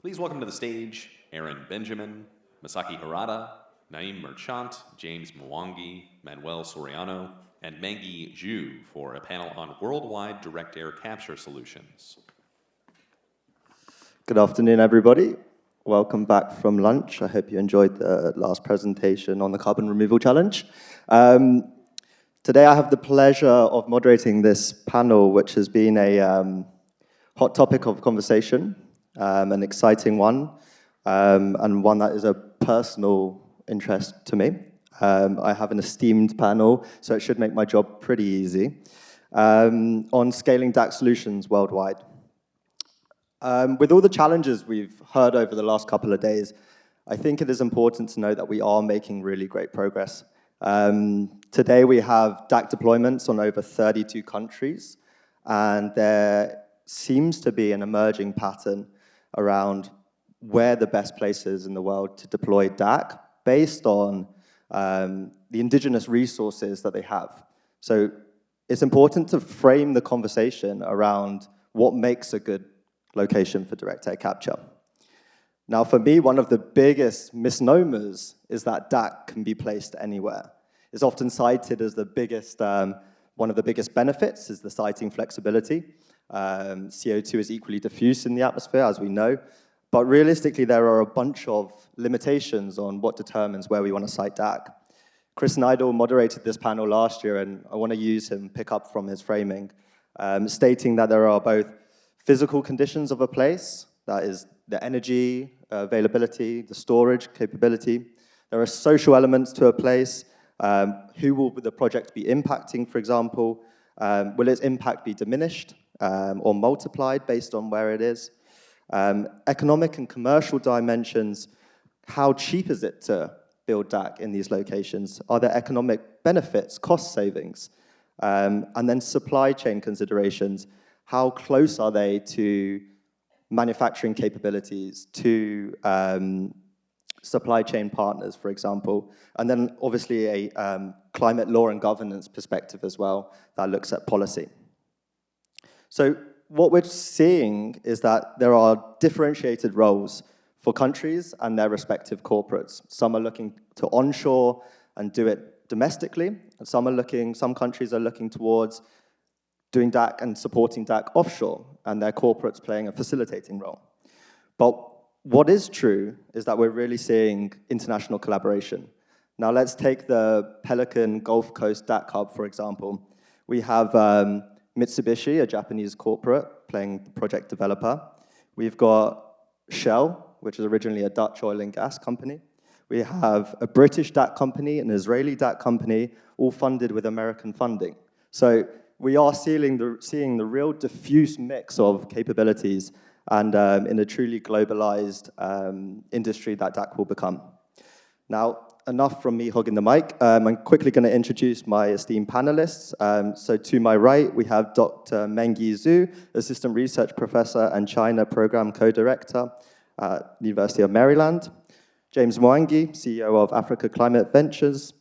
Please welcome to the stage Aaron Benjamin, Masaki Harada, Naeem Merchant, James Mwangi, Manoel Soriano, and Mengye Zhu for a panel on worldwide direct air capture solutions. Good afternoon, everybody. Welcome back from lunch. I hope you enjoyed the last presentation on the carbon removal challenge. Today I have the pleasure of moderating this panel, which has been a hot topic of conversation, an exciting one, and one that is a personal interest to me. I have an esteemed panel, so it should make my job pretty easy, on scaling DAC solutions worldwide. With all the challenges we've heard over the last couple of days, I think it is important to know that we are making really great progress. Today we have DAC deployments on over 32 countries, and there seems to be an emerging pattern around where the best places in the world to deploy DAC based on the indigenous resources that they have. So it's important to frame the conversation around what makes a good location for direct air capture. Now, for me, one of the biggest misnomers is that DAC can be placed anywhere. It's often cited as the biggest, one of the biggest benefits is the siting flexibility. CO2 is equally diffuse in the atmosphere, as we know, but realistically, there are a bunch of limitations on what determines where we want to site DAC. Chris Neidel moderated this panel last year, and I want to use him, pick up from his framing, stating that there are both physical conditions of a place, that is the energy availability, the storage capability. There are social elements to a place. Who will the project be impacting, for example? Will its impact be diminished or multiplied based on where it is? Economic and commercial dimensions, how cheap is it to build DAC in these locations? Are there economic benefits, cost savings? And then supply chain considerations. How close are they to manufacturing capabilities, to supply chain partners, for example? And then obviously a climate law and governance perspective as well that looks at policy. So what we're seeing is that there are differentiated roles for countries and their respective corporates. Some are looking to onshore and do it domestically, and some countries are looking towards doing DAC and supporting DAC offshore, and their corporates playing a facilitating role. But what is true is that we're really seeing international collaboration. Now let's take the Pelican Gulf Coast DAC hub, for example. We have Mitsubishi, a Japanese corporate, playing the project developer. We've got Shell, which is originally a Dutch oil and gas company. We have a British DAC company, an Israeli DAC company, all funded with American funding. So we are seeing the real diffuse mix of capabilities and in a truly globalized industry that DAC will become. Now, enough from me hogging the mic. I'm quickly going to introduce my esteemed panelists. So to my right, we have Dr. Mengye Zhu, Assistant Research Professor and China Program Co-Director at the University of Maryland. James Mwangi, CEO of Africa Climate Ventures.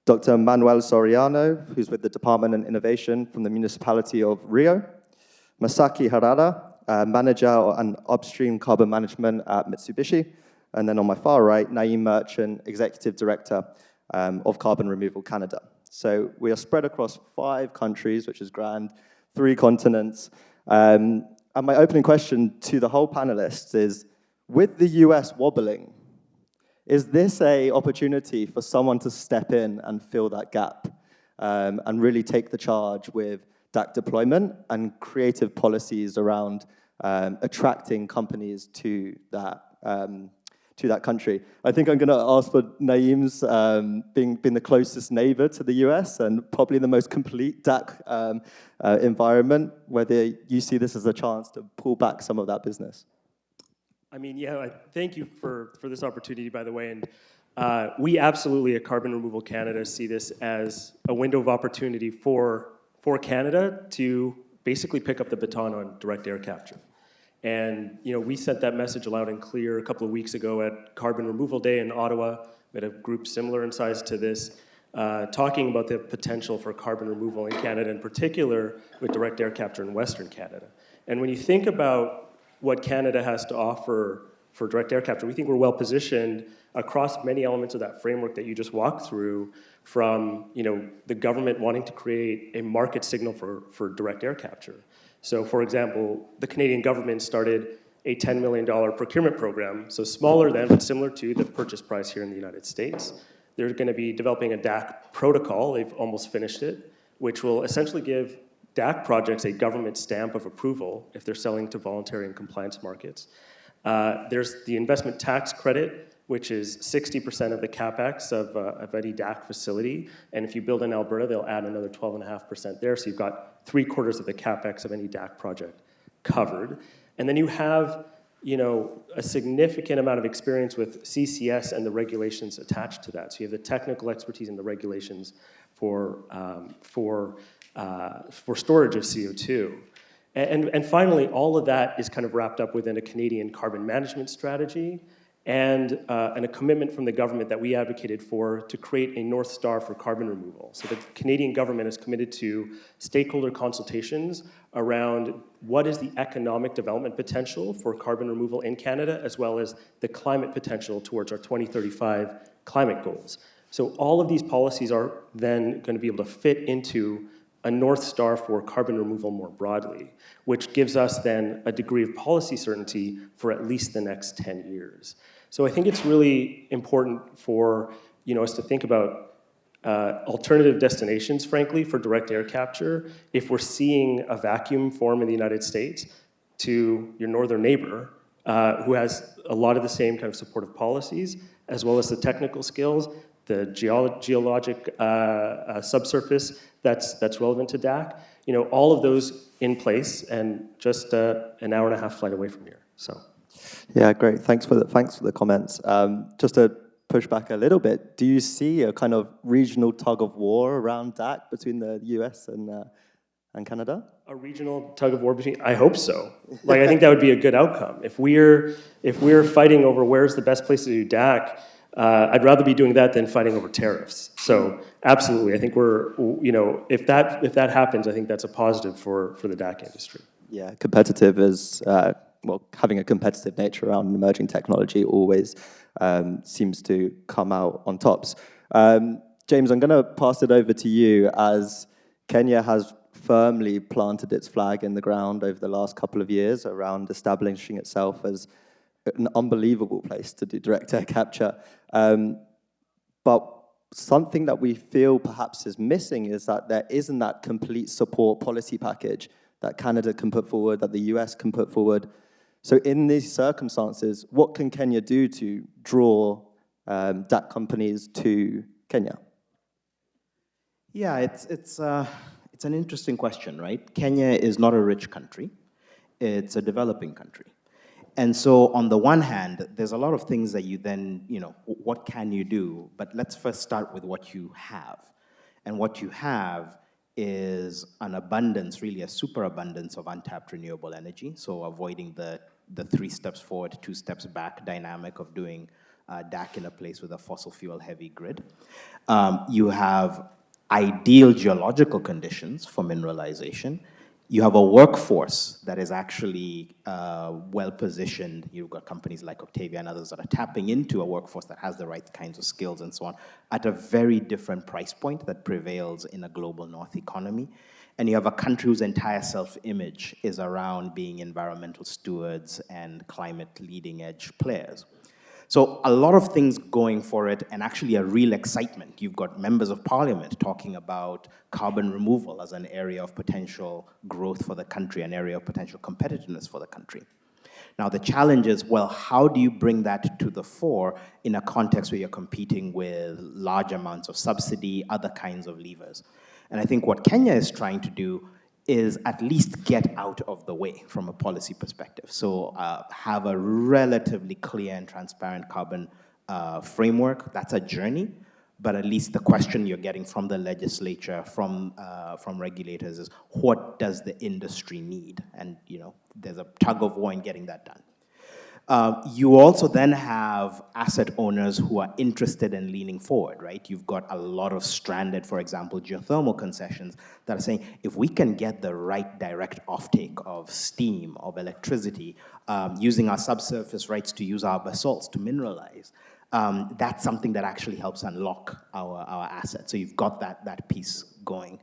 Dr. Manoel Soriano, who's with the Department of Innovation from the Municipality of Rio. Masaki Harada, Manager and Upstream Carbon Management at Mitsubishi. And then on my far right, Naeem Merchant, Executive Director of Carbon Removal Canada. So we are spread across 5 countries, which is grand, 3 continents. And my opening question to the whole panelists is, with the US wobbling, is this an opportunity for someone to step in and fill that gap and really take the charge with DAC deployment and creative policies around attracting companies to that country? I think I'm going to ask for Naeem's being the closest neighbor to the US and probably the most complete DAC environment, whether you see this as a chance to pull back some of that business. I mean, yeah, thank you for this opportunity, by the way. And we absolutely at Carbon Removal Canada see this as a window of opportunity for Canada to basically pick up the baton on direct air capture. And we sent that message loud and clear a couple of weeks ago at Carbon Removal Day in Ottawa. We had a group similar in size to this, talking about the potential for carbon removal in Canada, in particular with direct air capture in Western Canada. And when you think about what Canada has to offer for direct air capture. We think we're well positioned across many elements of that framework that you just walked through, from the government wanting to create a market signal for direct air capture. So for example, the Canadian government started a $10 million procurement program, so smaller than, but similar to the purchase price here in the United States. They're going to be developing a DAC protocol, they've almost finished it, which will essentially give DAC projects a government stamp of approval if they're selling to voluntary and compliance markets. There's the investment tax credit, which is 60% of the capex of any DAC facility, and if you build in Alberta, they'll add another 12.5% there, so you've got 3/4 of the capex of any DAC project covered. And then you have, a significant amount of experience with CCS and the regulations attached to that. So you have the technical expertise and the regulations for storage of CO2. And finally, all of that is kind of wrapped up within a Canadian carbon management strategy and a commitment from the government that we advocated for to create a North Star for carbon removal. So the Canadian government is committed to stakeholder consultations around what is the economic development potential for carbon removal in Canada, as well as the climate potential towards our 2035 climate goals. So all of these policies are then going to be able to fit into a North Star for carbon removal more broadly, which gives us then a degree of policy certainty for at least the next 10 years. So I think it's really important for us to think about alternative destinations, frankly, for direct air capture. If we're seeing a vacuum form in the United States, to your northern neighbor, who has a lot of the same kind of supportive policies, as well as the technical skills, the geologic subsurface that's relevant to DAC, all of those in place, and just an hour and a half flight away from here. So, yeah, great. Thanks for the comments. Just to push back a little bit, do you see a kind of regional tug of war around DAC between the US and Canada? A regional tug of war between? I hope so. I think that would be a good outcome. If we're fighting over where's the best place to do DAC, I'd rather be doing that than fighting over tariffs. So absolutely, I think if that happens, I think that's a positive for the DAC industry. Yeah, competitive is, having a competitive nature around emerging technology always seems to come out on tops. James, I'm going to pass it over to you, as Kenya has firmly planted its flag in the ground over the last couple of years around establishing itself as an unbelievable place to do direct air capture. But something that we feel perhaps is missing is that there isn't that complete support policy package that Canada can put forward, that the US can put forward. So in these circumstances, what can Kenya do to draw DAC companies to Kenya? Yeah, it's an interesting question, right? Kenya is not a rich country. It's a developing country. And so on the one hand, there's a lot of things that you then, what can you do? But let's first start with what you have. And what you have is an abundance, really a superabundance of untapped renewable energy. So avoiding the 3 steps forward, 2 steps back dynamic of doing DAC in a place with a fossil fuel heavy grid. You have ideal geological conditions for mineralization. You have a workforce that is actually well-positioned. You've got companies like Octavia and others that are tapping into a workforce that has the right kinds of skills and so on at a very different price point that prevails in a global North economy. And you have a country whose entire self-image is around being environmental stewards and climate leading-edge players. So a lot of things going for it, and actually a real excitement. You've got members of parliament talking about carbon removal as an area of potential growth for the country, an area of potential competitiveness for the country. Now the challenge is, well, how do you bring that to the fore in a context where you're competing with large amounts of subsidy, other kinds of levers? And I think what Kenya is trying to do is at least get out of the way from a policy perspective. So have a relatively clear and transparent carbon framework. That's a journey, but at least the question you're getting from the legislature, from regulators is, what does the industry need? And there's a tug of war in getting that done. You also then have asset owners who are interested in leaning forward, right? You've got a lot of stranded, for example, geothermal concessions that are saying, if we can get the right direct offtake of steam, of electricity, using our subsurface rights to use our basalts to mineralize, that's something that actually helps unlock our assets. So you've got that piece going.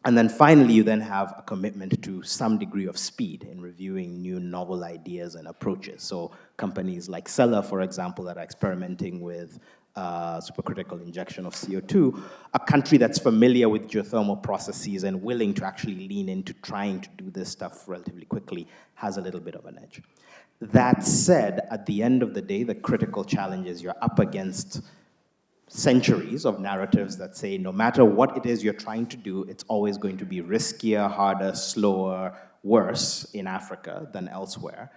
And then finally, you then have a commitment to some degree of speed in reviewing new novel ideas and approaches. So companies like Sella, for example, that are experimenting with supercritical injection of CO2, a country that's familiar with geothermal processes and willing to actually lean into trying to do this stuff relatively quickly has a little bit of an edge. That said, at the end of the day, the critical challenge is you're up against centuries of narratives that say no matter what it is you're trying to do, it's always going to be riskier, harder, slower, worse in Africa than elsewhere.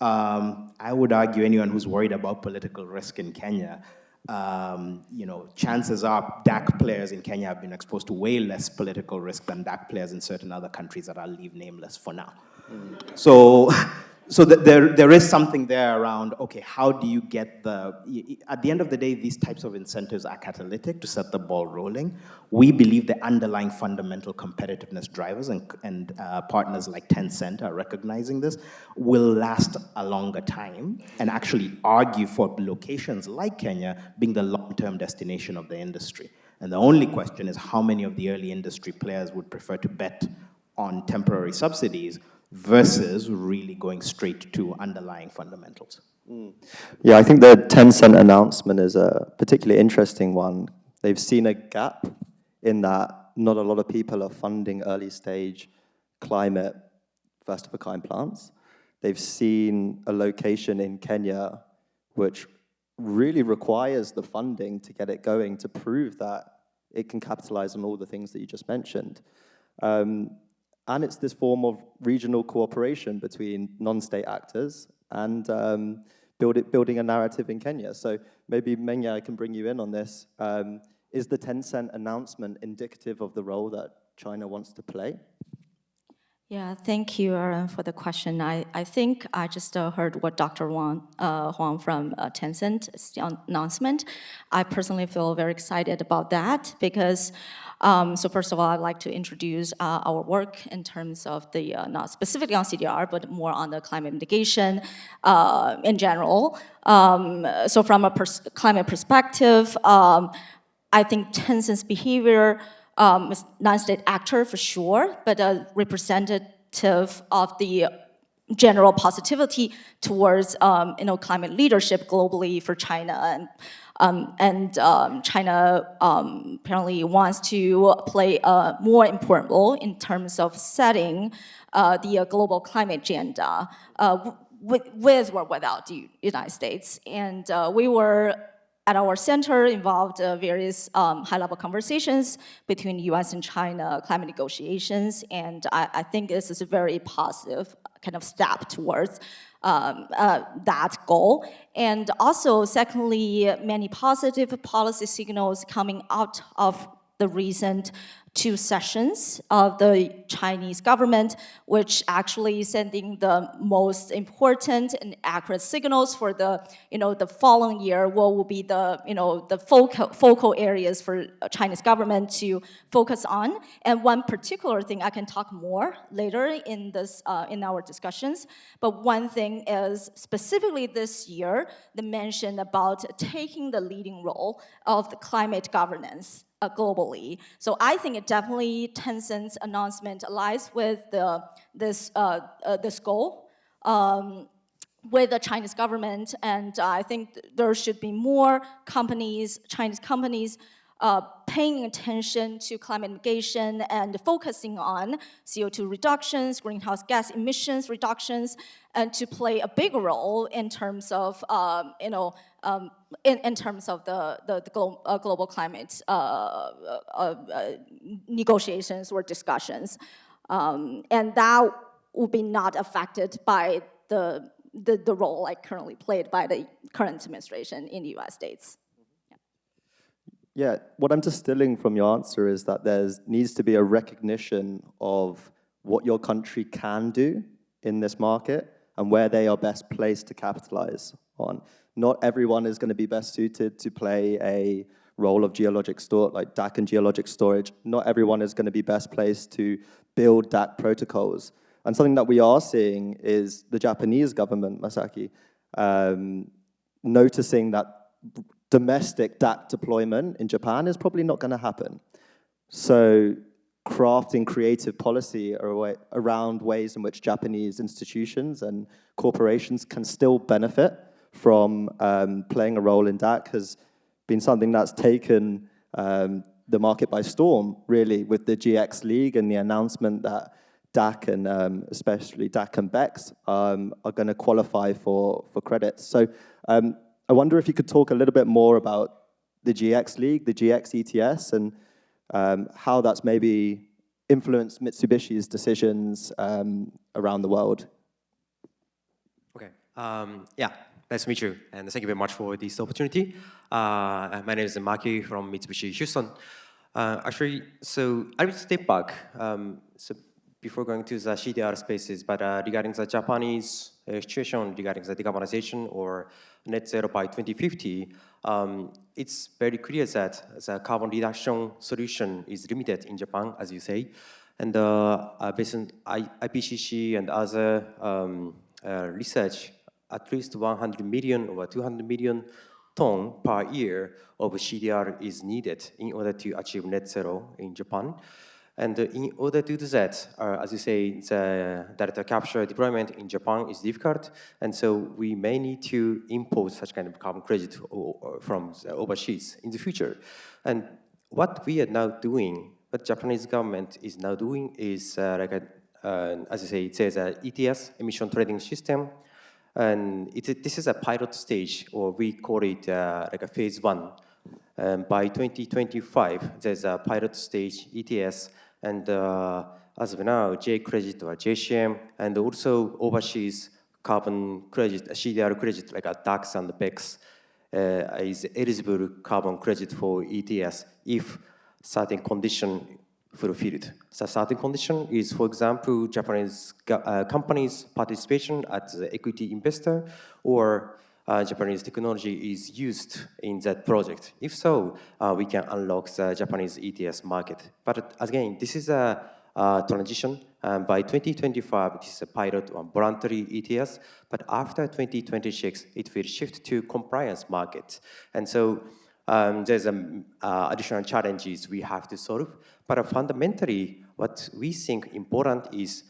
I would argue anyone who's worried about political risk in Kenya, chances are DAC players in Kenya have been exposed to way less political risk than DAC players in certain other countries that I'll leave nameless for now. So there is something there around, okay, how do you get at the end of the day, these types of incentives are catalytic to set the ball rolling. We believe the underlying fundamental competitiveness drivers and partners like Tencent are recognizing this, will last a longer time and actually argue for locations like Kenya being the long-term destination of the industry. And the only question is how many of the early industry players would prefer to bet on temporary subsidies versus really going straight to underlying fundamentals. Yeah, I think the Tencent announcement is a particularly interesting one. They've seen a gap in that not a lot of people are funding early stage climate first of a kind plants. They've seen a location in Kenya which really requires the funding to get it going to prove that it can capitalize on all the things that you just mentioned. And it's this form of regional cooperation between non-state actors and building a narrative in Kenya. So maybe, Mengye, I can bring you in on this. Is the Tencent announcement indicative of the role that China wants to play? Yeah, thank you, Aaron, for the question. I think I just heard what Dr. Huang from Tencent announcement. I personally feel very excited about that because, so first of all, I'd like to introduce our work in terms of the, not specifically on CDR, but more on the climate mitigation in general. So from a climate perspective, I think Tencent's behavior is non-state actor for sure, but a representative of the general positivity towards climate leadership globally for China, and China apparently wants to play a more important role in terms of setting the global climate agenda with or without the United States. And we were at our center involved various high-level conversations between US and China climate negotiations, and I think this is a very positive kind of step towards that goal. And also, secondly, many positive policy signals coming out of the recent 2 sessions of the Chinese government, which actually sending the most important and accurate signals for the, the following year. What will be the, the focal areas for Chinese government to focus on? And one particular thing I can talk more later in this, in our discussions. But one thing is specifically this year, the mention about taking the leading role of the climate governance globally. So I think it definitely Tencent's announcement aligns with this goal with the Chinese government, and I think there should be more companies, Chinese companies, paying attention to climate mitigation and focusing on CO2 reductions, greenhouse gas emissions reductions, and to play a big role in terms of, in terms of the global climate negotiations or discussions, and that will be not affected by the role like currently played by the current administration in the U.S. States. Yeah, what I'm distilling from your answer is that there needs to be a recognition of what your country can do in this market and where they are best placed to capitalize on. Not everyone is going to be best suited to play a role of geologic storage, like DAC and geologic storage. Not everyone is going to be best placed to build DAC protocols. And something that we are seeing is the Japanese government, Masaki, noticing that domestic DAC deployment in Japan is probably not going to happen. So crafting creative policy around ways in which Japanese institutions and corporations can still benefit from playing a role in DAC has been something that's taken the market by storm, really, with the GX League and the announcement that DAC and especially DAC and BEX are going to qualify for credits. So I wonder if you could talk a little bit more about the GX League, the GX ETS, and how that's maybe influenced Mitsubishi's decisions around the world. Okay. Yeah, nice to meet you, and thank you very much for this opportunity. My name is Maki from Mitsubishi Houston. Actually, so I will step back. So before going to the CDR spaces, but regarding the Japanese situation regarding the decarbonization or net zero by 2050, it's very clear that the carbon reduction solution is limited in Japan, as you say. And based on IPCC and other research, at least 100 million or 200 million ton per year of CDR is needed in order to achieve net zero in Japan. And in order to do that, as you say, the data capture deployment in Japan is difficult, and so we may need to import such kind of carbon credit from overseas in the future. And what we are now doing, what Japanese government is now doing is as you say, it says ETS, emission trading system, and this is a pilot stage, or we call it like a phase 1. By 2025, there's a pilot stage ETS, and as of now, J credit or JCM, and also overseas carbon credit, CDR credit, like a DAX and BEX, is eligible carbon credit for ETS if certain condition fulfilled. So certain condition is, for example, Japanese companies' participation as the equity investor, or Japanese technology is used in that project. If so, we can unlock the Japanese ETS market. But again, this is a transition. By 2025, this is a pilot on voluntary ETS. But after 2026, it will shift to compliance market. And so there's additional challenges we have to solve. But fundamentally, what we think important is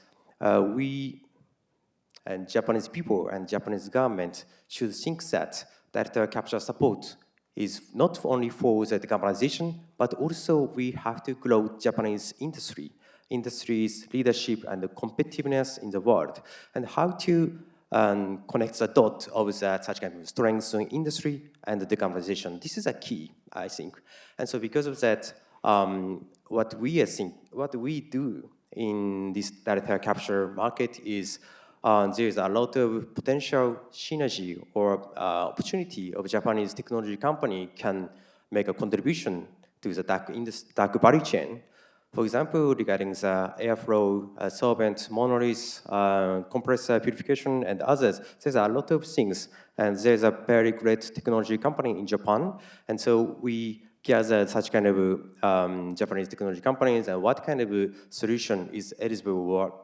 we and Japanese people and Japanese government should think that data capture support is not only for the decarbonization, but also we have to grow Japanese industry's leadership and the competitiveness in the world, and how to connect the dot of that such kind of strengths in industry and the decarbonization. This is a key, I think. And so because of that, what we do in this data capture market is there's a lot of potential synergy or opportunity of Japanese technology company can make a contribution to the DAC value chain. For example, regarding the airflow, solvent, monolysis, compressor purification, and others, there's a lot of things. And there's a very great technology company in Japan. And so we gather such kind of Japanese technology companies and what kind of solution is eligible or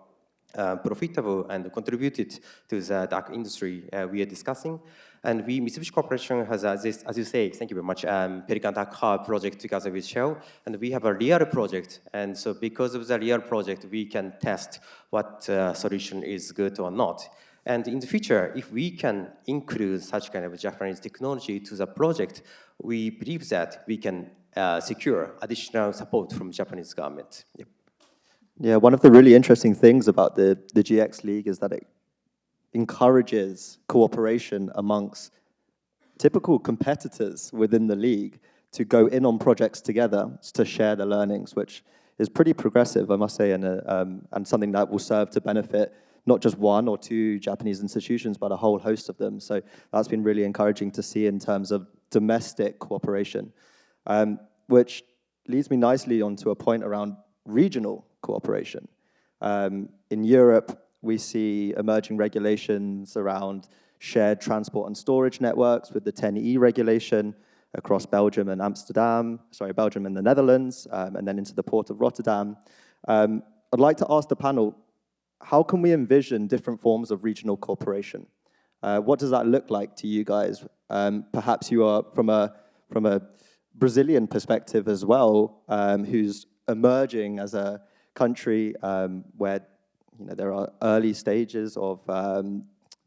profitable and contributed to the DAC industry we are discussing. And Mitsubishi Corporation has this, as you say, thank you very much, Pelican DAC Hub project together with Shell. And we have a real project. And so because of the real project, we can test what solution is good or not. And in the future, if we can include such kind of Japanese technology to the project, we believe that we can secure additional support from Japanese government. Yep. Yeah, one of the really interesting things about the GX League is that it encourages cooperation amongst typical competitors within the league to go in on projects together to share the learnings, which is pretty progressive, I must say, and something that will serve to benefit not just one or two Japanese institutions, but a whole host of them. So that's been really encouraging to see in terms of domestic cooperation, which leads me nicely onto a point around regional cooperation. In Europe, we see emerging regulations around shared transport and storage networks with the 10E regulation across Belgium and Belgium and the Netherlands, and then into the port of Rotterdam. I'd like to ask the panel, how can we envision different forms of regional cooperation? What does that look like to you guys? Perhaps you are from a Brazilian perspective as well, who's emerging as a country where there are early stages of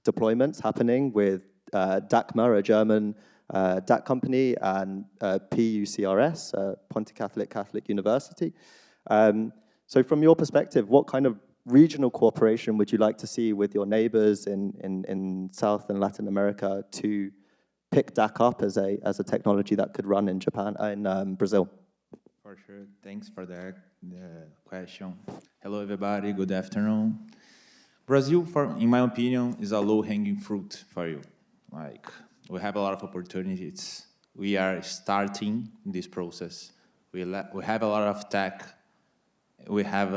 deployments happening with DACMA, a German DAC company, and PUCRS, Ponte Catholic University. So from your perspective, what kind of regional cooperation would you like to see with your neighbors in South and Latin America to pick DAC up as a technology that could run in Brazil? For sure. Thanks for that question. Hello, everybody. Good afternoon. Brazil, in my opinion, is a low-hanging fruit for you. Like, we have a lot of opportunities. We are starting this process. We have a lot of tech. We have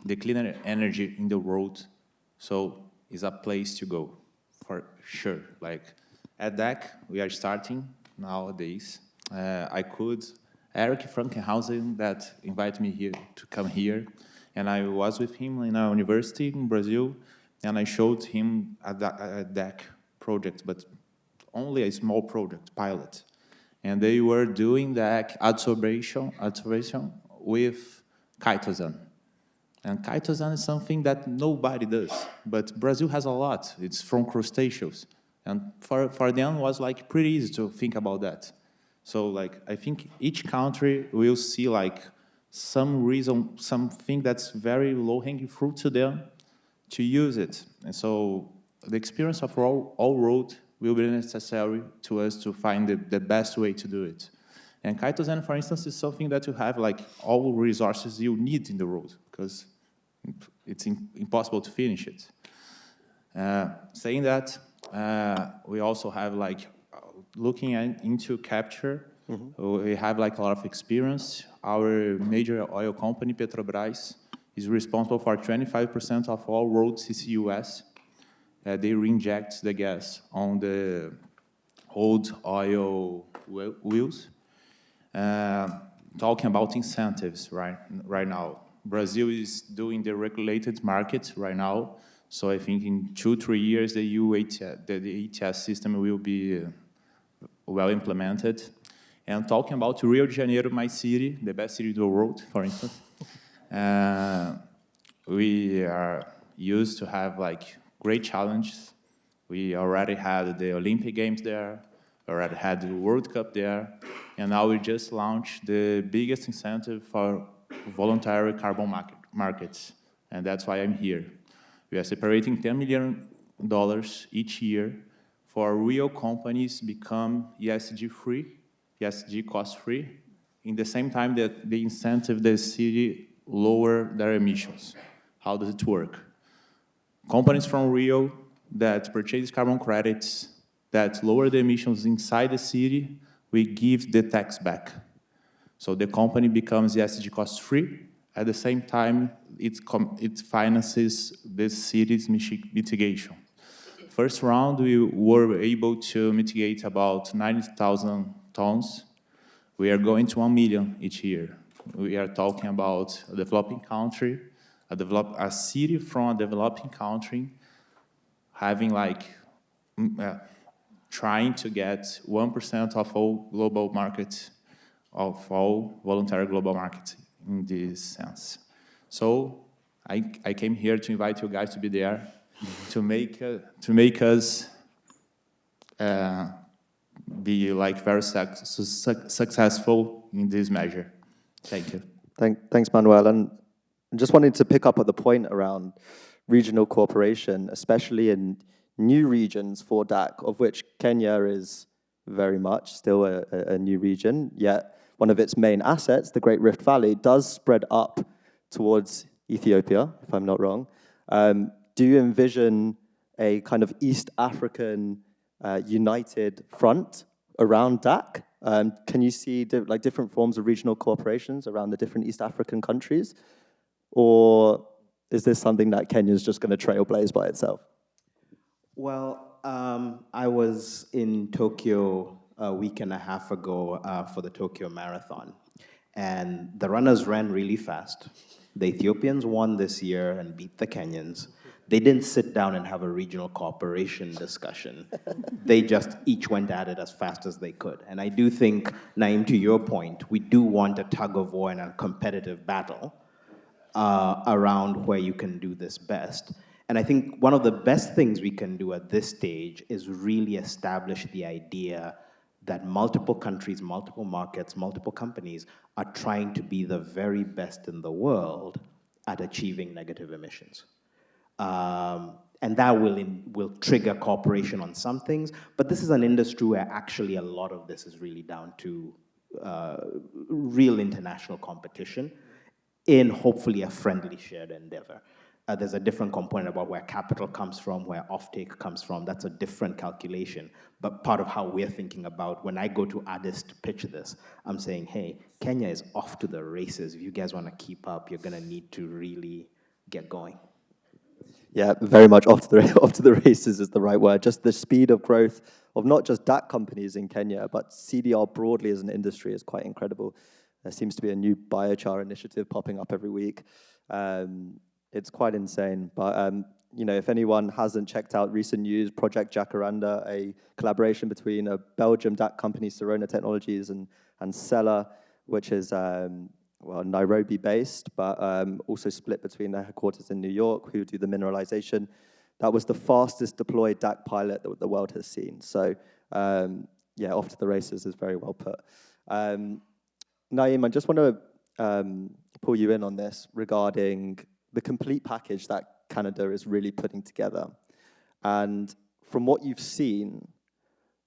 the cleaner energy in the world, so it's a place to go, for sure. Like, at DAC, we are starting nowadays. Eric Frankenhausen that invited me here to come here, and I was with him in a university in Brazil, and I showed him a DAC project, but only a small project, pilot. And they were doing DAC adsorption with chitosan. And chitosan is something that nobody does, but Brazil has a lot. It's from crustaceans. And for them, it was like pretty easy to think about that. So like, I think each country will see like something that's very low-hanging fruit to them to use it. And so the experience of all road will be necessary to us to find the best way to do it. And chitosan, for instance, is something that you have like all resources you need in the road because it's impossible to finish it. Saying that, we also have like looking into capture. We have like a lot of experience. Our major oil company, Petrobras, is responsible for 25% of all road CCUS. They reinject the gas on the old oil wheels. Talking about incentives right now. Brazil is doing the regulated market right now. So I think in 2-3 years, the ETS system will be well implemented. And talking about Rio de Janeiro, my city, the best city in the world, for instance, we are used to have like great challenges. We already had the Olympic Games there, already had the World Cup there, and now we just launched the biggest incentive for voluntary carbon markets, and that's why I'm here. We are separating $10 million each year for real companies become ESG-free, ESG cost-free, in the same time that they incentive the city lower their emissions. How does it work? Companies from Rio that purchase carbon credits that lower the emissions inside the city, we give the tax back. So the company becomes ESG cost-free. At the same time, it finances the city's mitigation. First round, we were able to mitigate about 90,000 tons. We are going to 1 million each year. We are talking about a developing country, a city from a developing country, having like, trying to get 1% of all global markets, of all voluntary global markets in this sense. So I came here to invite you guys to be there, to make us be like very successful in this measure. Thank you. Thanks, Manoel. And just wanted to pick up at the point around regional cooperation, especially in new regions for DAC, of which Kenya is very much still a new region, yet one of its main assets, the Great Rift Valley, does spread up towards Ethiopia, if I'm not wrong. Do you envision a kind of East African united front around DAC? Can you see different forms of regional cooperations around the different East African countries? Or is this something that Kenya's just going to trailblaze by itself? Well, I was in Tokyo a week and a half ago for the Tokyo Marathon, and the runners ran really fast. The Ethiopians won this year and beat the Kenyans. They didn't sit down and have a regional cooperation discussion. They just each went at it as fast as they could. And I do think, Naeem, to your point, we do want a tug of war and a competitive battle around where you can do this best. And I think one of the best things we can do at this stage is really establish the idea that multiple countries, multiple markets, multiple companies are trying to be the very best in the world at achieving negative emissions. And that will trigger cooperation on some things, but this is an industry where actually a lot of this is really down to real international competition in hopefully a friendly shared endeavor. There's a different component about where capital comes from, where offtake comes from. That's a different calculation. But part of how we're thinking about when I go to Addis to pitch this, I'm saying, hey, Kenya is off to the races. If you guys want to keep up, you're going to need to really get going. Yeah, very much off to the races is the right word. Just the speed of growth of not just DAC companies in Kenya, but CDR broadly as an industry is quite incredible. There seems to be a new biochar initiative popping up every week. It's quite insane. But if anyone hasn't checked out recent news, Project Jacaranda, a collaboration between a Belgium DAC company, Soriano Technologies, and Seller, which is Nairobi-based, but also split between their headquarters in New York, who do the mineralization. That was the fastest deployed DAC pilot that the world has seen. So, off to the races is very well put. Naeem, I just want to pull you in on this regarding the complete package that Canada is really putting together. And from what you've seen,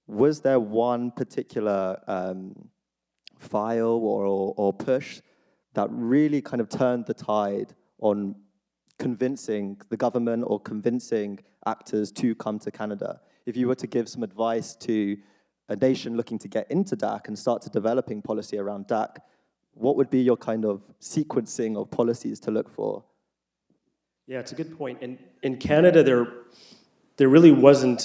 was there one particular file or push that really kind of turned the tide on convincing the government or convincing actors to come to Canada? If you were to give some advice to a nation looking to get into DAC and start to developing policy around DAC, what would be your kind of sequencing of policies to look for? Yeah, it's a good point. In Canada, there really wasn't,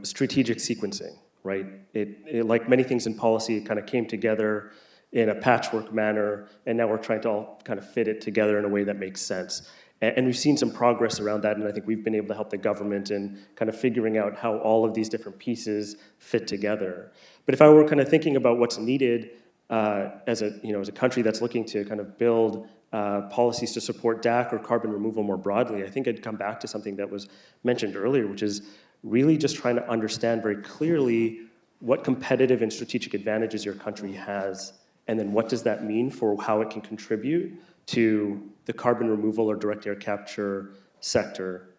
strategic sequencing, right? It like many things in policy, it kind of came together in a patchwork manner, and now we're trying to all kind of fit it together in a way that makes sense. And we've seen some progress around that, and I think we've been able to help the government in kind of figuring out how all of these different pieces fit together. But if I were kind of thinking about what's needed as a country that's looking to kind of build policies to support DAC or carbon removal more broadly, I think I'd come back to something that was mentioned earlier, which is really just trying to understand very clearly what competitive and strategic advantages your country has, and then what does that mean for how it can contribute to the carbon removal or direct air capture sector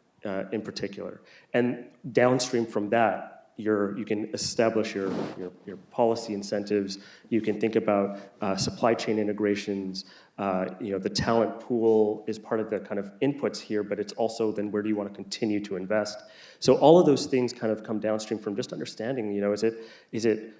in particular. And downstream from that, you can establish your policy incentives. You can think about supply chain integrations. The talent pool is part of the kind of inputs here, but it's also then where do you want to continue to invest? So all of those things kind of come downstream from just understanding, is it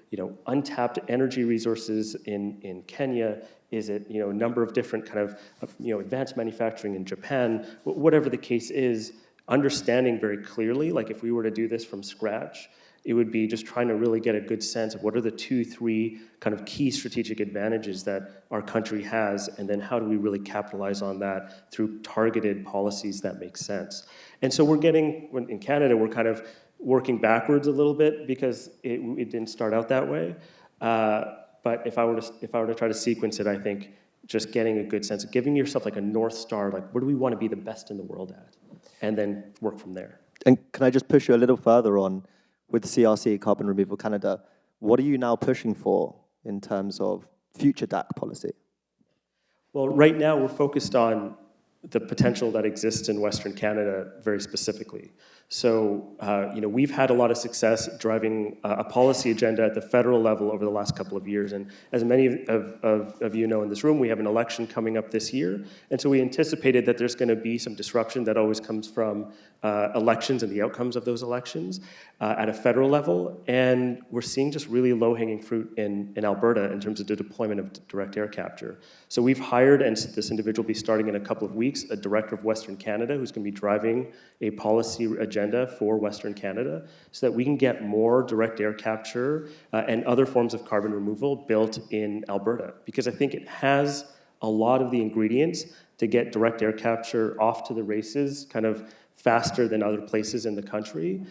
untapped energy resources in Kenya? Is it, a number of different kind of, advanced manufacturing in Japan? Whatever the case is, understanding very clearly, like if we were to do this from scratch, it would be just trying to really get a good sense of what are the 2-3 kind of key strategic advantages that our country has, and then how do we really capitalize on that through targeted policies that make sense. And so in Canada, we're kind of working backwards a little bit because it didn't start out that way. But if I were to try to sequence it, I think just getting a good sense of giving yourself like a North Star, like where do we want to be the best in the world at? And then work from there. And can I just push you a little further on with CRC, Carbon Removal Canada? What are you now pushing for in terms of future DAC policy? Well, right now we're focused on the potential that exists in Western Canada very specifically. So, we've had a lot of success driving a policy agenda at the federal level over the last couple of years. And as many of you know in this room, we have an election coming up this year. And so we anticipated that there's going to be some disruption that always comes from elections and the outcomes of those elections at a federal level. And we're seeing just really low-hanging fruit in Alberta in terms of the deployment of direct air capture. So we've hired, and this individual will be starting in a couple of weeks, a director of Western Canada who's going to be driving a policy agenda for Western Canada so that we can get more direct air capture and other forms of carbon removal built in Alberta. Because I think it has a lot of the ingredients to get direct air capture off to the races kind of faster than other places in the country.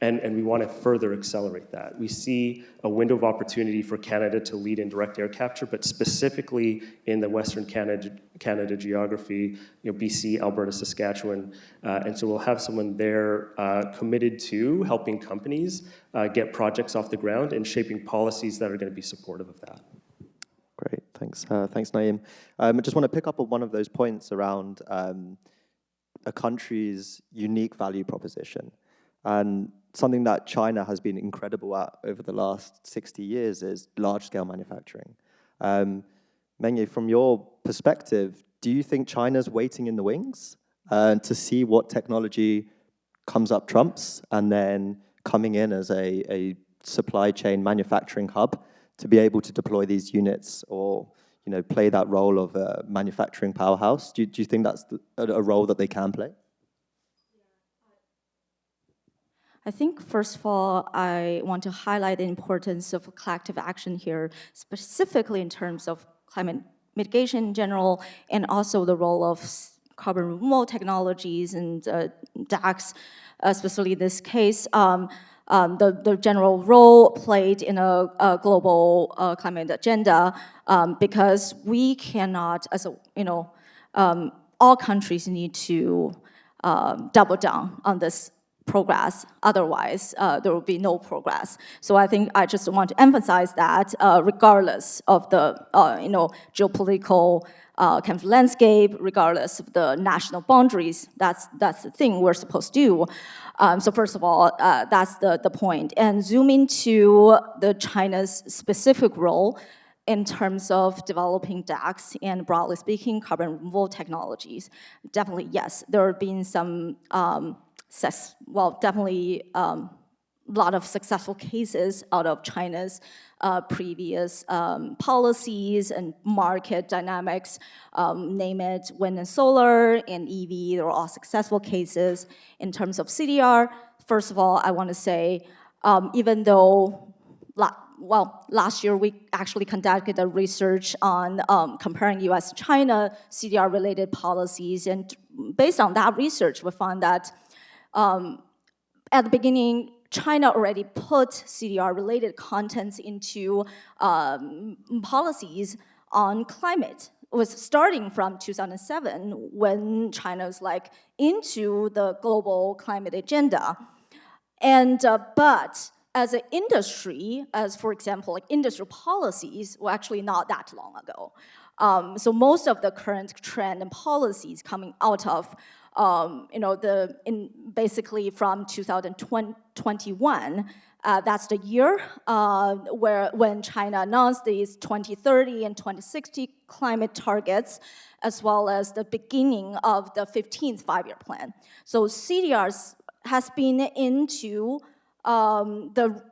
And we want to further accelerate that. We see a window of opportunity for Canada to lead in direct air capture, but specifically in the Western Canada geography, BC, Alberta, Saskatchewan. And so we'll have someone there committed to helping companies get projects off the ground and shaping policies that are going to be supportive of that. Great, thanks. Thanks, Naeem. I just want to pick up on one of those points around a country's unique value proposition. And something that China has been incredible at over the last 60 years is large-scale manufacturing. Mengye, from your perspective, do you think China's waiting in the wings to see what technology comes up trumps and then coming in as a supply chain manufacturing hub to be able to deploy these units or play that role of a manufacturing powerhouse? Do you think that's a role that they can play? I think, first of all, I want to highlight the importance of collective action here, specifically in terms of climate mitigation in general, and also the role of carbon removal technologies and DACs, especially in this case. The general role played in a global climate agenda, because we cannot, all countries need to double down on this progress. Otherwise, there will be no progress. So I think I just want to emphasize that regardless of the geopolitical kind of landscape, regardless of the national boundaries, that's the thing we're supposed to do. So first of all, that's the point. And zooming to the China's specific role in terms of developing DACs and, broadly speaking, carbon removal technologies, definitely yes, there have been some definitely a lot of successful cases out of China's previous policies and market dynamics, name it wind and solar and EV, they're all successful cases. In terms of CDR, first of all, I want to say, even though, last year we actually conducted a research on comparing US and China CDR-related policies, and based on that research, we found that at the beginning, China already put CDR-related contents into policies on climate. It was starting from 2007 when China was into the global climate agenda. And but as an industry, as for example, industrial policies were actually not that long ago. So most of the current trend and policies coming out of basically from 2021, that's the year when China announced these 2030 and 2060 climate targets, as well as the beginning of the 15th five-year plan. So CDRs has been into the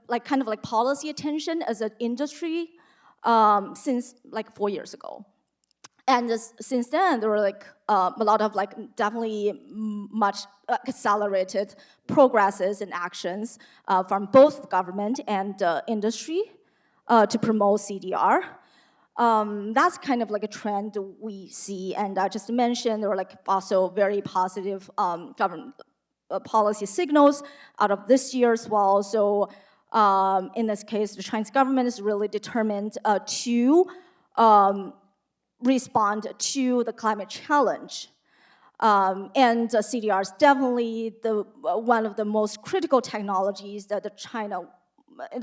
policy attention as an industry since 4 years ago. And since then, there were a lot of definitely much accelerated progresses and actions from both government and industry to promote CDR. That's kind of a trend we see. And I just mentioned there were also very positive government policy signals out of this year as well. So in this case, the Chinese government is really determined to respond to the climate challenge. And CDR is definitely one of the most critical technologies that the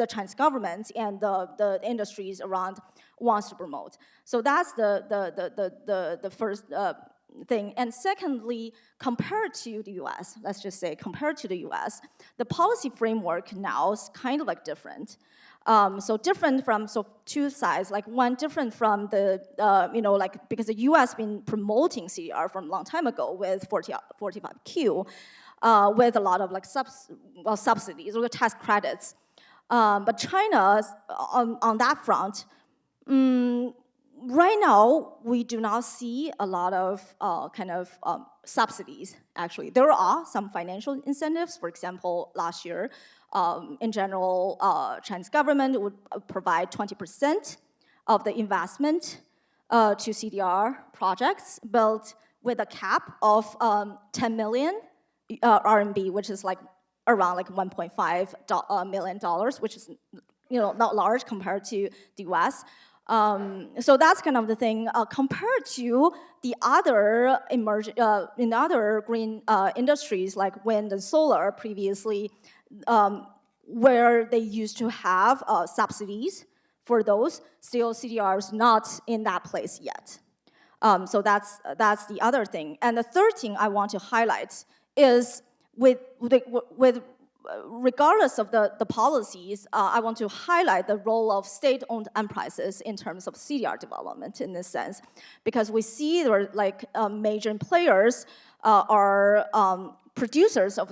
Chinese government and the industries around wants to promote. So that's the first thing. And secondly, compared to the US, let's just say, compared to the US, the policy framework now is kind of like different. So different from, so two sides, like one different from the, like, because the US been promoting CDR from a long time ago with 45Q, with a lot of like subsidies or tax credits. But China, on that front, right now, we do not see a lot of subsidies, actually. There are some financial incentives. For example, last year, in general, Chinese government would provide 20% of the investment to CDR projects, built with a cap of 10 million RMB, which is like around like $1.5 million, which is not large compared to the US. So that's kind of the thing. Compared to the other in other green industries like wind and solar previously, where they used to have subsidies for those, still CDR is not in that place yet. So that's the other thing. And the third thing I want to highlight is regardless of the policies, I want to highlight the role of state-owned enterprises in terms of CDR development in this sense, because we see there are like major players are producers of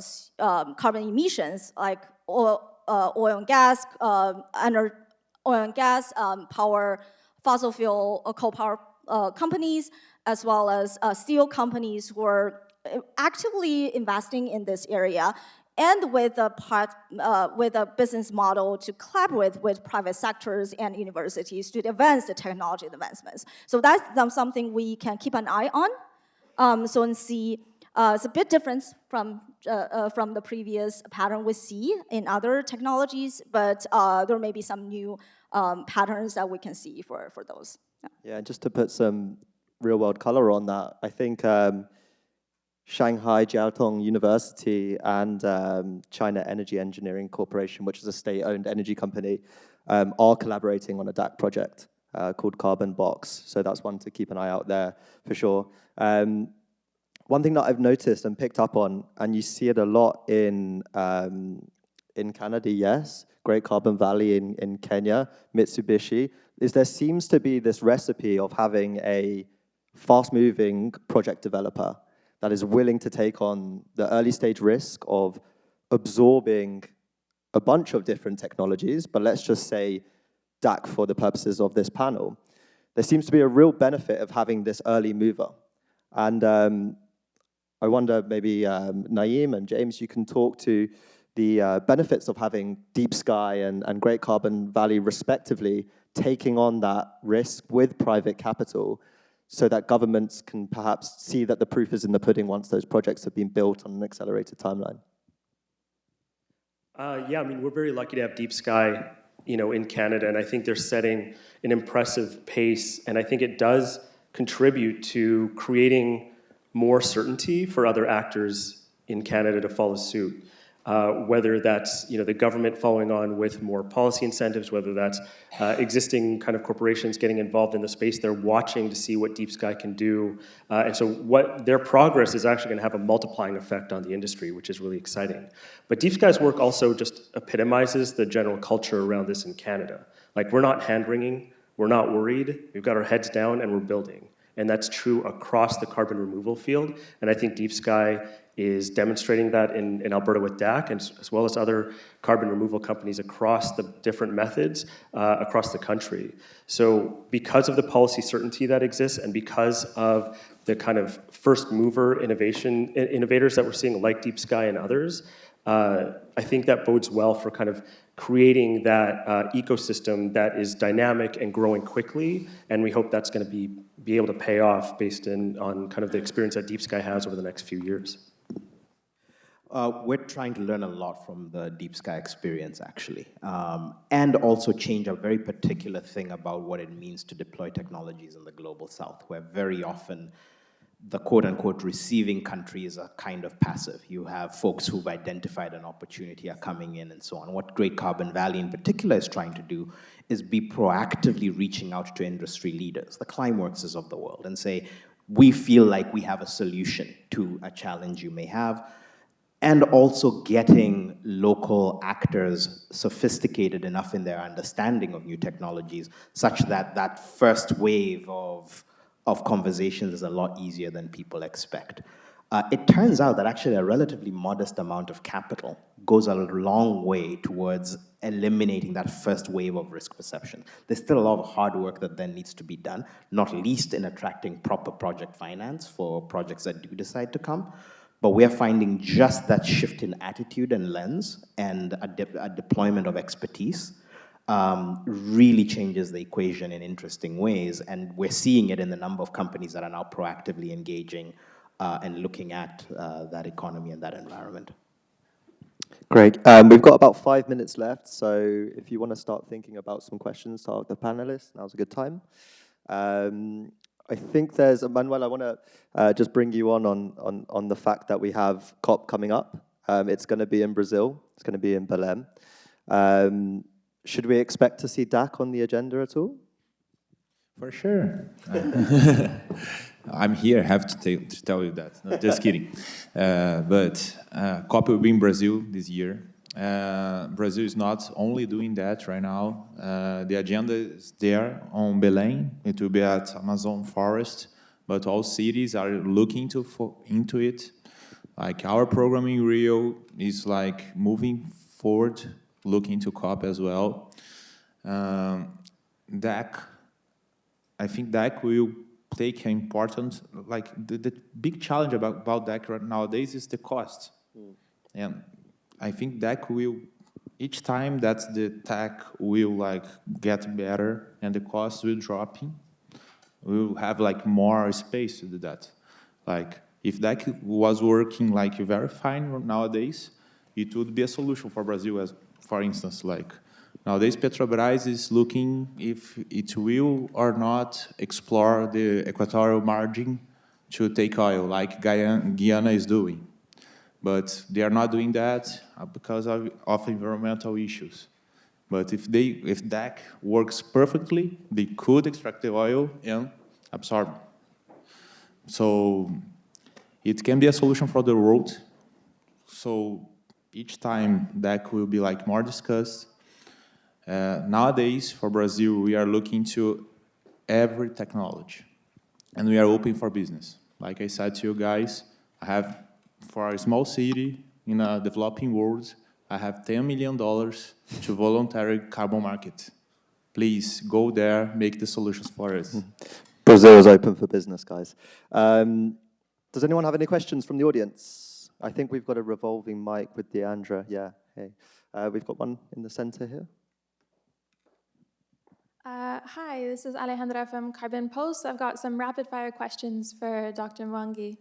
carbon emissions, like oil and gas, power, fossil fuel, coal power companies, as well as steel companies who are actively investing in this area, and with a business model to collaborate with private sectors and universities to advance the technology advancements. So that's something we can keep an eye on. So and see, it's a bit different from the previous pattern we see in other technologies, but there may be some new patterns that we can see for those. Yeah, just to put some real-world color on that, I think Shanghai Jiaotong University and China Energy Engineering Corporation, which is a state-owned energy company, are collaborating on a DAC project called Carbon Box. So that's one to keep an eye out there for sure. One thing that I've noticed and picked up on, and you see it a lot in Canada, yes, Great Carbon Valley in Kenya, Mitsubishi, is there seems to be this recipe of having a fast-moving project developer that is willing to take on the early stage risk of absorbing a bunch of different technologies, but let's just say DAC for the purposes of this panel. There seems to be a real benefit of having this early mover. And I wonder maybe Naeem and James, you can talk to the benefits of having Deep Sky and Great Carbon Valley respectively taking on that risk with private capital, so that governments can perhaps see that the proof is in the pudding once those projects have been built on an accelerated timeline. Yeah, I mean, we're very lucky to have Deep Sky, in Canada, and I think they're setting an impressive pace, and I think it does contribute to creating more certainty for other actors in Canada to follow suit. Whether that's the government following on with more policy incentives, whether that's existing kind of corporations getting involved in the space, they're watching to see what Deep Sky can do. And so what their progress is actually going to have a multiplying effect on the industry, which is really exciting. But Deep Sky's work also just epitomizes the general culture around this in Canada. Like, we're not hand-wringing, we're not worried, we've got our heads down and we're building. And that's true across the carbon removal field. And I think Deep Sky is demonstrating that in Alberta with DAC, and as well as other carbon removal companies across the different methods across the country. So because of the policy certainty that exists, and because of the kind of first mover innovators that we're seeing like Deep Sky and others, I think that bodes well for kind of creating that ecosystem that is dynamic and growing quickly, and we hope that's going to be able to pay off based on kind of the experience that Deep Sky has over the next few years. We're trying to learn a lot from the Deep Sky experience, actually, and also change a very particular thing about what it means to deploy technologies in the global south, where very often the quote-unquote receiving countries are kind of passive. You have folks who've identified an opportunity are coming in and so on. What Great Carbon Valley in particular is trying to do is be proactively reaching out to industry leaders, the Climeworkses of the world, and say, we feel like we have a solution to a challenge you may have, and also getting local actors sophisticated enough in their understanding of new technologies such that that first wave of conversations is a lot easier than people expect. It turns out that actually a relatively modest amount of capital goes a long way towards eliminating that first wave of risk perception. There's still a lot of hard work that then needs to be done, not least in attracting proper project finance for projects that do decide to come. But we are finding just that shift in attitude and lens and a deployment of expertise really changes the equation in interesting ways. And we're seeing it in the number of companies that are now proactively engaging and looking at that economy and that environment. Great. We've got about 5 minutes left, so if you want to start thinking about some questions to the panelists, now's a good time. I think there's, Manoel, I want to just bring you on the fact that we have COP coming up. It's going to be in Brazil. It's going to be in Belém. Should we expect to see DAC on the agenda at all? For sure. I'm here, I have to tell you that. No, just kidding. But COP will be in Brazil this year. Brazil is not only doing that right now. The agenda is there on Belém. It will be at Amazon Forest, but all cities are looking into it. Like our program in Rio is like moving forward, looking to COP as well. DAC, I think DAC will take an important, like the big challenge about DAC right nowadays is the cost. And I think DAC will, each time that the TAC will like get better and the cost will dropping, we'll have like more space to do that. Like if DAC was working like very fine nowadays, it would be a solution for Brazil, as for instance, like nowadays Petrobras is looking if it will or not explore the equatorial margin to take oil, like Guyana is doing. But they are not doing that because of environmental issues. But if DAC works perfectly, they could extract the oil and absorb. So it can be a solution for the world. So each time DAC will be like more discussed. Nowadays, for Brazil, we are looking to every technology, and we are open for business. Like I said to you guys, I have, for a small city in a developing world, I have $10 million to voluntary carbon market. Please go there, make the solutions for us. Brazil is open for business, guys. Does anyone have any questions from the audience? I think we've got a revolving mic with Deandra. Yeah, hey. We've got one in the center here. Hi, this is Alejandra from Carbon Pulse. I've got some rapid-fire questions for Dr. Mwangi.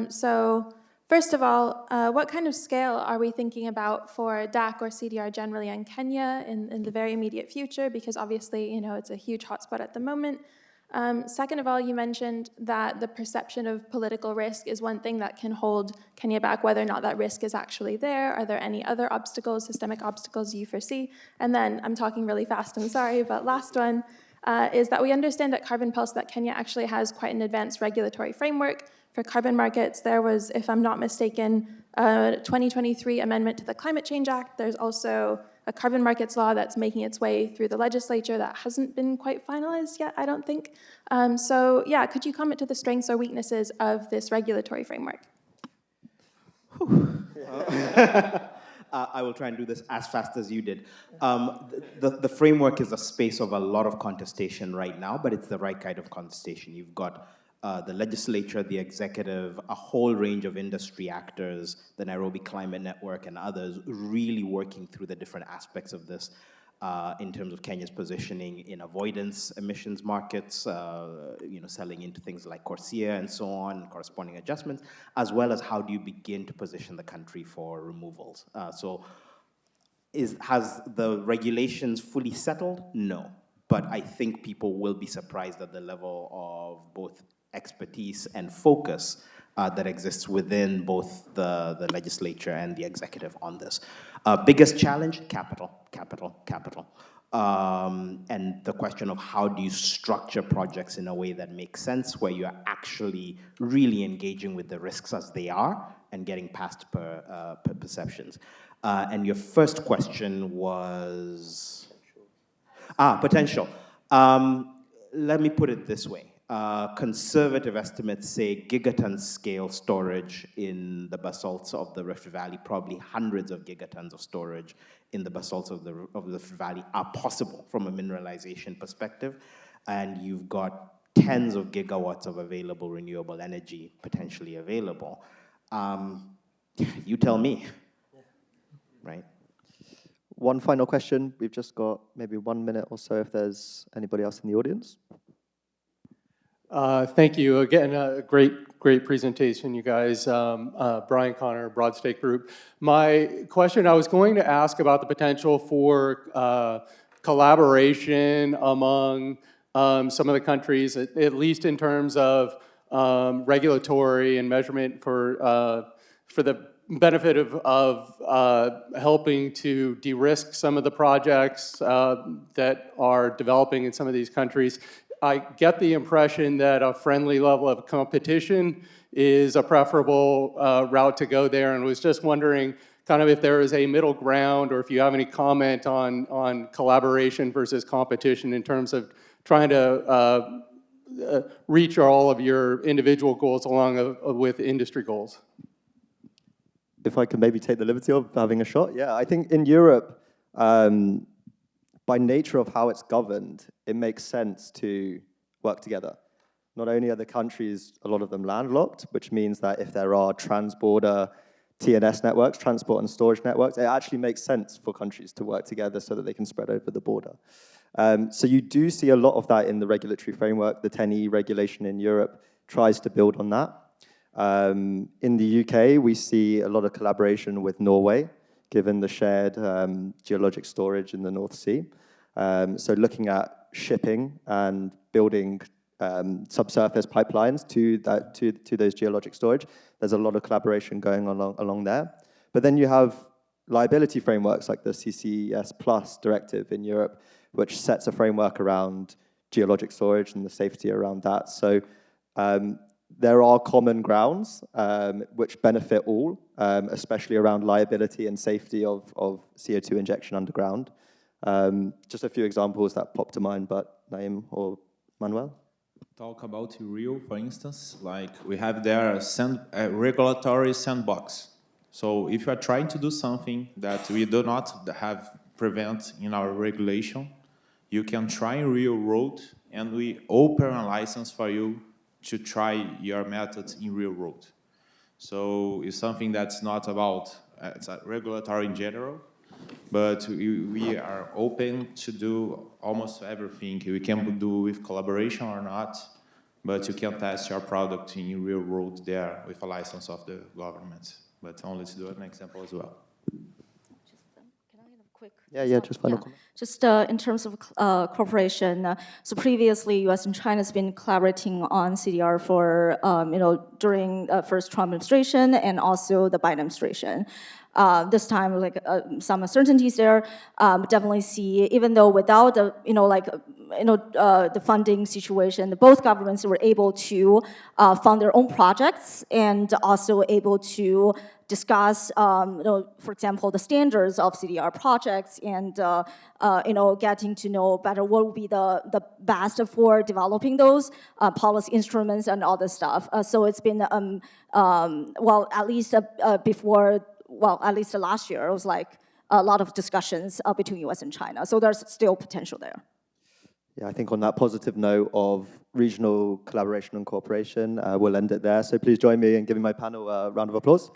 So, first of all, what kind of scale are we thinking about for DAC or CDR generally in Kenya in the very immediate future? Because obviously, you know, it's a huge hotspot at the moment. Second of all, you mentioned that the perception of political risk is one thing that can hold Kenya back, whether or not that risk is actually there. Are there any other obstacles, systemic obstacles you foresee? And then, I'm talking really fast, I'm sorry, but last one is that we understand at Carbon Pulse that Kenya actually has quite an advanced regulatory framework for carbon markets. There was, if I'm not mistaken, a 2023 amendment to the Climate Change Act. There's also a carbon markets law that's making its way through the legislature that hasn't been quite finalized yet, I don't think. So yeah, could you comment to the strengths or weaknesses of this regulatory framework? I will try and do this as fast as you did. The framework is a space of a lot of contestation right now, but it's the right kind of contestation. You've got the legislature, the executive, a whole range of industry actors, the Nairobi Climate Network and others really working through the different aspects of this in terms of Kenya's positioning in avoidance emissions markets, you know, selling into things like Corsia and so on, corresponding adjustments, as well as how do you begin to position the country for removals. Has the regulations fully settled? No. But I think people will be surprised at the level of both expertise and focus that exists within both the legislature and the executive on this. Biggest challenge, capital. and the question of how do you structure projects in a way that makes sense, where you're actually really engaging with the risks as they are and getting past perceptions. And your first question was potential. Let me put it this way. Conservative estimates say gigaton scale storage in the basalts of the Rift Valley, probably hundreds of gigatons of storage in the basalts of the Rift Valley are possible from a mineralization perspective. And you've got tens of gigawatts of available renewable energy potentially available. You tell me, right? One final question. We've just got maybe 1 minute or so if there's anybody else in the audience. Thank you. Again, a great presentation, you guys. Brian Connor, Broad Stake Group. My question, I was going to ask about the potential for collaboration among some of the countries, at least in terms of regulatory and measurement for the benefit of helping to de-risk some of the projects that are developing in some of these countries. I get the impression that a friendly level of competition is a preferable route to go there, and was just wondering kind of if there is a middle ground, or if you have any comment on collaboration versus competition in terms of trying to reach all of your individual goals along with industry goals. If I can maybe take the liberty of having a shot. Yeah, I think in Europe, by nature of how it's governed, it makes sense to work together. Not only are the countries, a lot of them landlocked, which means that if there are trans-border TNS networks, transport and storage networks, it actually makes sense for countries to work together so that they can spread over the border. So you do see a lot of that in the regulatory framework. The 10E regulation in Europe tries to build on that. In the UK, we see a lot of collaboration with Norway, given the shared geologic storage in the North Sea. So looking at shipping and building subsurface pipelines to those geologic storage, there's a lot of collaboration going along there. But then you have liability frameworks like the CCS Plus directive in Europe, which sets a framework around geologic storage and the safety around that. So there are common grounds which benefit all, especially around liability and safety of CO2 injection underground. Just a few examples that pop to mind, but Naim or Manoel? Talk about Rio, for instance, like we have there a regulatory sandbox. So if you are trying to do something that we do not have prevent in our regulation, you can try in real road, and we open a license for you to try your methods in real road. So it's something that's not about, it's a regulatory in general, but we are open to do almost everything. We can do with collaboration or not, but you can test your product in real world there with a license of the government. But only to do an example as well. Yeah, just final comment. Just in terms of cooperation, so previously U.S. and China has been collaborating on CDR for, during first Trump administration and also the Biden administration. This time, some uncertainties there. Definitely see, even though without the, the funding situation, both governments were able to fund their own projects and also able to discuss, for example, the standards of CDR projects and, getting to know better what would be the best for developing those policy instruments and all this stuff. So it's been, at least at least last year, it was like a lot of discussions between US and China. So there's still potential there. Yeah, I think on that positive note of regional collaboration and cooperation, we'll end it there. So please join me in giving my panel a round of applause.